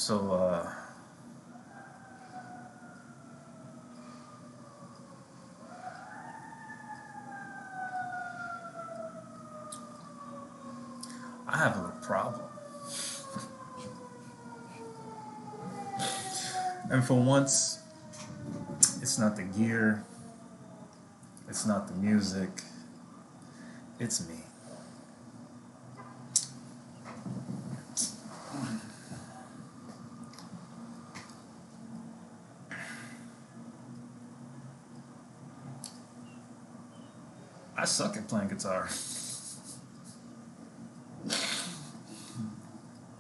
So, I have a little problem. And for once, it's not the gear, it's not the music, it's me. I suck at playing guitar.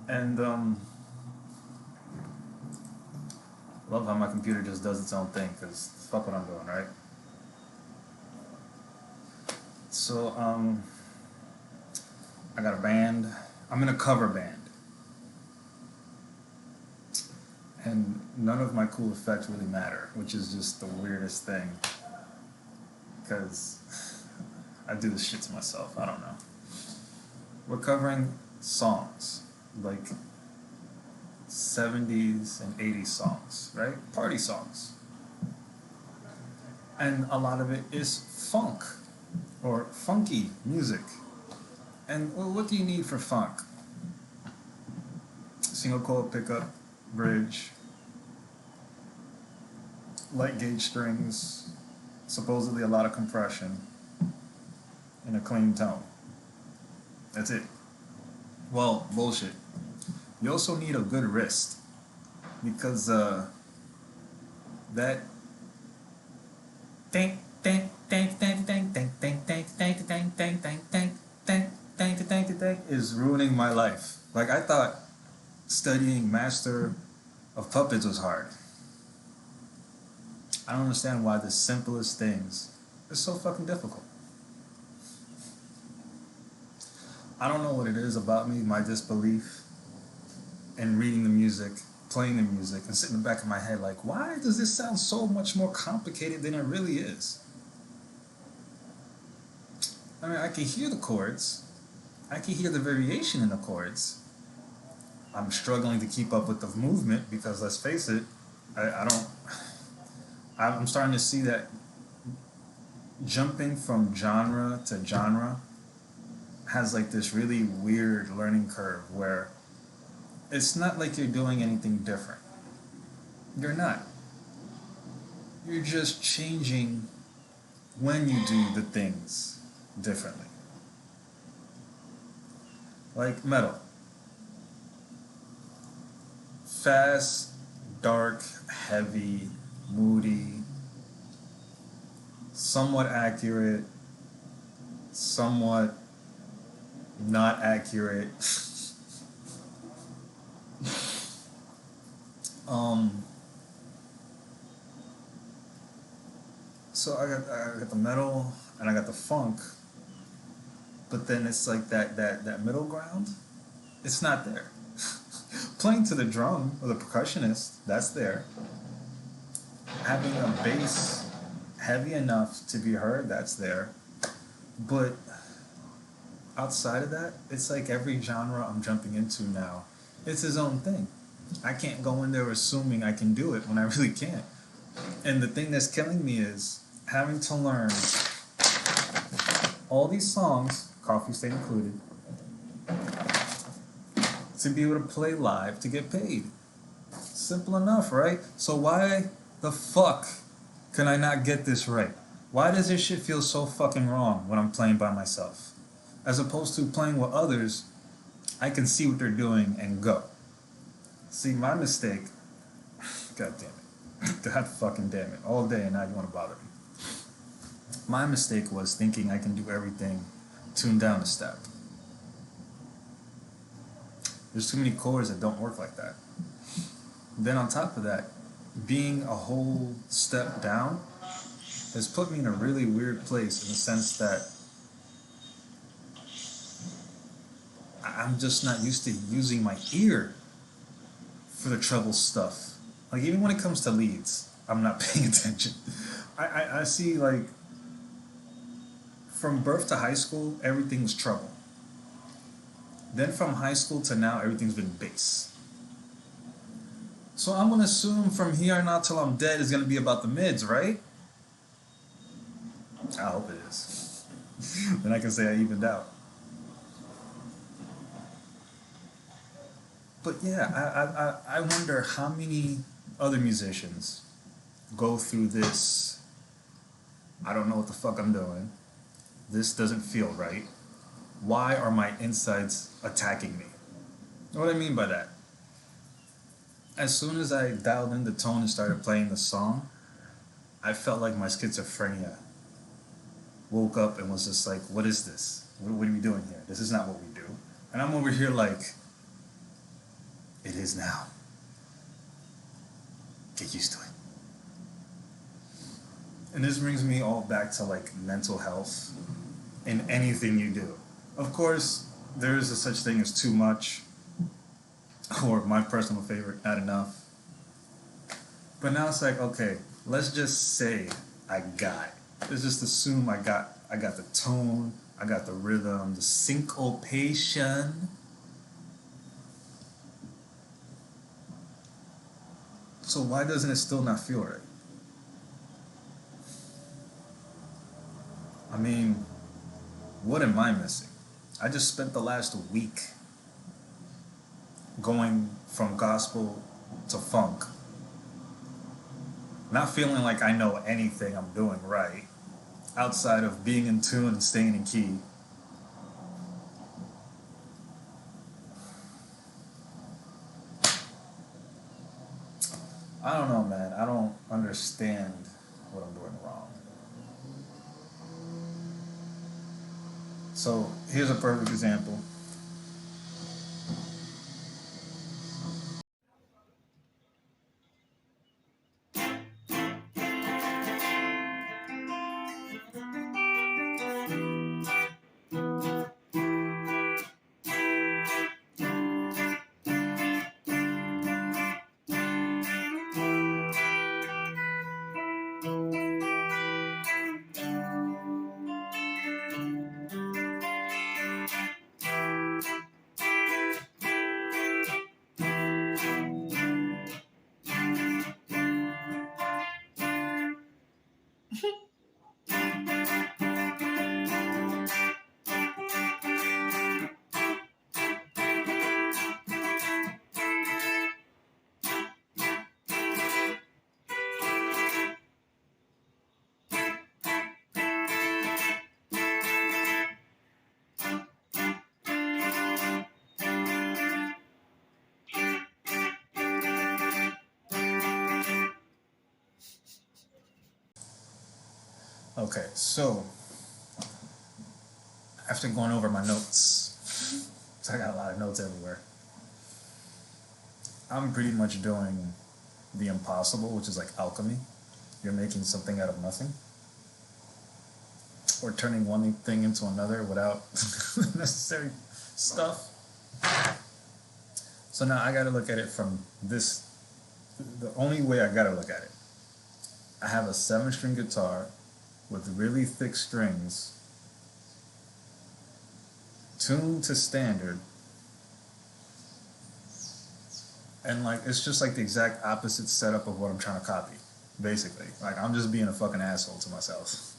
And, love how my computer just does its own thing, because fuck what I'm doing, right? So, I got a band. I'm in a cover band. And none of my cool effects really matter, which is just the weirdest thing. Because I do this shit to myself. I don't know. We're covering songs, like 70s and 80s songs, right? Party songs. And a lot of it is funk or funky music. And well, what do you need for funk? Single coil pickup, bridge, light gauge strings, supposedly a lot of compression, and a clean tone. That's it. Well, bullshit. You also need a good wrist because that ding ding ding ding ding ding ding ding ding ding ding ding ding ding ding ding ding is ruining my life. Like I thought studying Master of Puppets was hard. I don't understand why the simplest things are so fucking difficult. I don't know what it is about me, my disbelief in reading the music, playing the music, and sitting in the back of my head like, why does this sound so much more complicated than it really is? I mean, I can hear the chords, I can hear the variation in the chords. I'm struggling to keep up with the movement because let's face it, I don't. I'm starting to see that jumping from genre to genre has like this really weird learning curve where it's not like you're doing anything different. You're not. You're just changing when you do the things differently. Like metal. Fast, dark, heavy, moody, somewhat accurate, somewhat not accurate. um, so I got the metal and I got the funk, but then it's like that middle ground. It's not there. Playing to the drum or the percussionist, that's there. Having a bass heavy enough to be heard, that's there. But outside of that, it's like every genre I'm jumping into now, it's his own thing. I can't go in there assuming I can do it when I really can't. And the thing that's killing me is having to learn all these songs, Coffee Stain included, to be able to play live to get paid. Simple enough, right? So why the fuck can I not get this right? Why does this shit feel so fucking wrong when I'm playing by myself? As opposed to playing with others, I can see what they're doing and go. See, my mistake, god damn it. God fucking damn it. All day and now you want to bother me. My mistake was thinking I can do everything tuned down a step. There's too many chords that don't work like that. Then on top of that, being a whole step down has put me in a really weird place in the sense that I'm just not used to using my ear for the treble stuff. Like even when it comes to leads, I'm not paying attention. I see like from birth to high school, everything was treble. Then from high school to now, everything's been bass. So I'm gonna assume from here on out till I'm dead is gonna be about the mids, right? I hope it is. Then I can say I evened out. But yeah, I wonder how many other musicians go through this. I don't know what the fuck I'm doing. This doesn't feel right. Why are my insides attacking me? What do I mean by that? As soon as I dialed in the tone and started playing the song, I felt like my schizophrenia woke up and was just like, what is this? What are we doing here? This is not what we do. And I'm over here like, it is now. Get used to it. And this brings me all back to like mental health in anything you do. Of course, there is a such thing as too much, or my personal favorite, not enough. But now it's like, okay, let's just say I got it. Let's just assume I got the tone, I got the rhythm, the syncopation. So why doesn't it still not feel right? I mean, what am I missing? I just spent the last week going from gospel to funk, not feeling like I know anything I'm doing right, outside of being in tune and staying in key. I don't know, man. I don't understand what I'm doing wrong. So here's a perfect example. Okay, so after going over my notes, so I got a lot of notes everywhere. I'm pretty much doing the impossible, which is like alchemy. You're making something out of nothing, or turning one thing into another without necessary stuff. So now I gotta look at it from this. The only way I gotta look at it, I have a 7-string guitar with really thick strings, tuned to standard, and like it's just like the exact opposite setup of what I'm trying to copy, basically. Like I'm just being a fucking asshole to myself.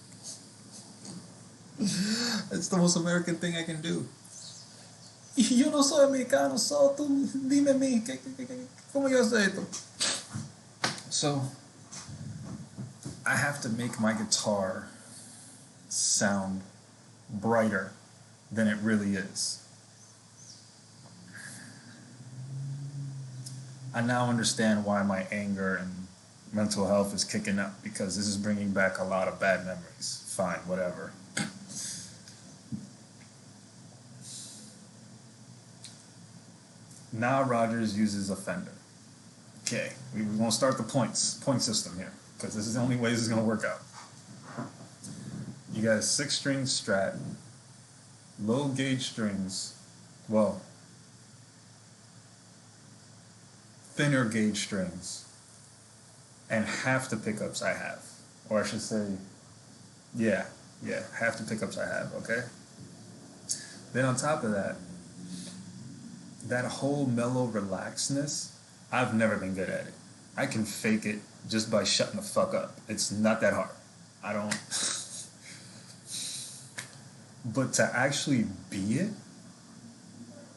It's the most American thing I can do. Yo no soy americano, so tú dime a mí, ¿cómo yo sé esto? So, I have to make my guitar sound brighter than it really is. I now understand why my anger and mental health is kicking up, because this is bringing back a lot of bad memories. Fine, whatever. Now Rogers uses a Fender. Okay, we're going to start the point system here, because this is the only way this is going to work out. You got a 6-string Strat, low gauge strings, well, thinner gauge strings, and half the pickups I have. Or I should say, yeah, half the pickups I have, okay? Then on top of that, that whole mellow relaxedness, I've never been good at it. I can fake it just by shutting the fuck up. It's not that hard. I don't. But to actually be it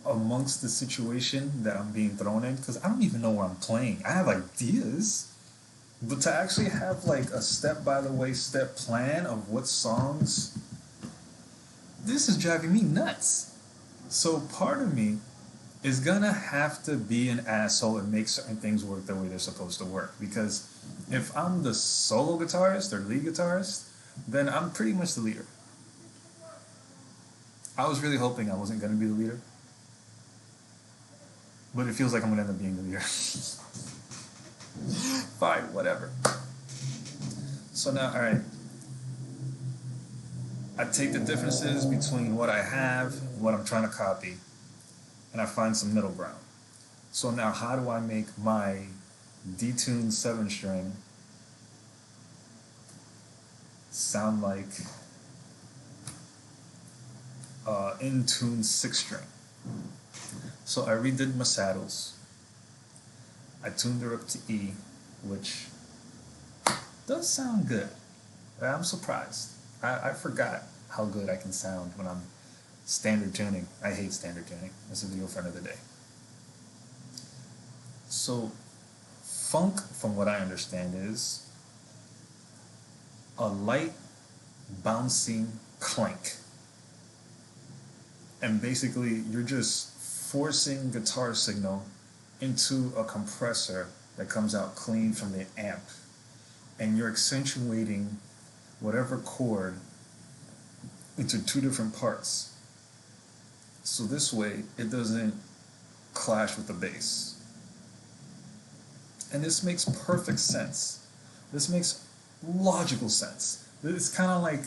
amongst the situation that I'm being thrown in, because I don't even know where I'm playing. I have ideas, but to actually have like a step by the way step plan of what songs, this is driving me nuts. So part of me is gonna have to be an asshole and make certain things work the way they're supposed to work. Because if I'm the solo guitarist or lead guitarist, then I'm pretty much the leader. I was really hoping I wasn't gonna be the leader, but it feels like I'm gonna end up being the leader. Fine, whatever. So now, all right, I take the differences between what I have and what I'm trying to copy, and I find some middle ground. So now, how do I make my detuned 7 string sound like in tune 6 string? So I redid my saddles. I tuned her up to E, which does sound good. I'm surprised. I forgot how good I can sound when I'm standard tuning. I hate standard tuning. That's a video for another day. So, funk, from what I understand, is a light, bouncing clank. And basically, you're just forcing guitar signal into a compressor that comes out clean from the amp. And you're accentuating whatever chord into 2 different parts. So this way, it doesn't clash with the bass. And this makes perfect sense. This makes logical sense. It's kind of like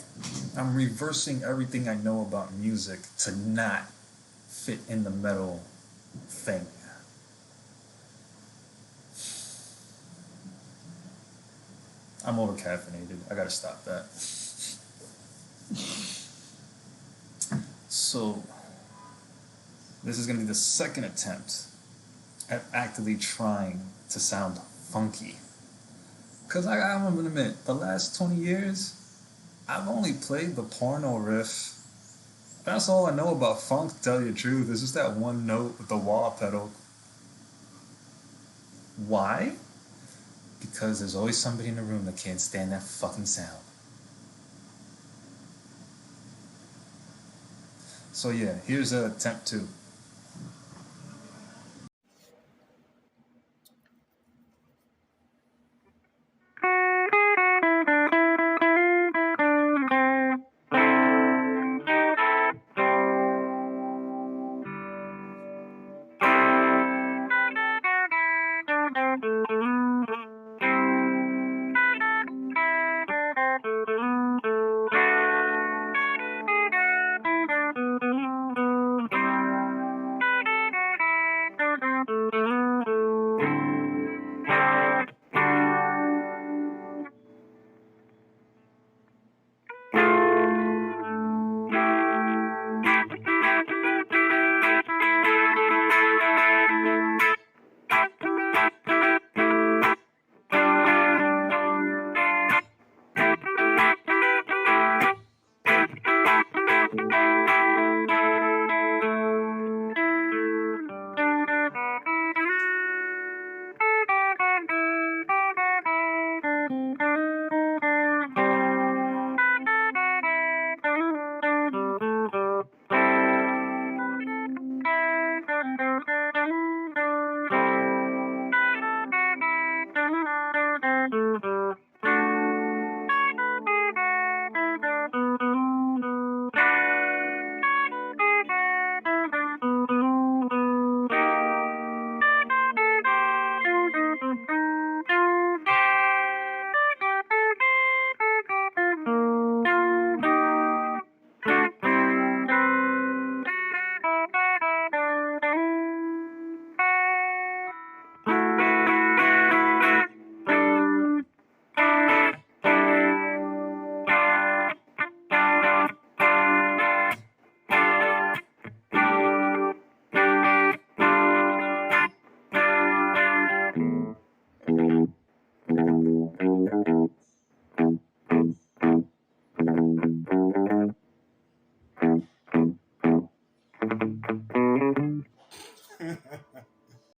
I'm reversing everything I know about music to not fit in the metal thing. I'm over caffeinated. I gotta stop that. So, this is gonna be the second attempt at actively trying to sound funky. Because I'm gonna admit, the last 20 years, I've only played the porno riff. That's all I know about funk, to tell you the truth. It's just that one note with the wah pedal. Why? Because there's always somebody in the room that can't stand that fucking sound. So yeah, here's attempt 2.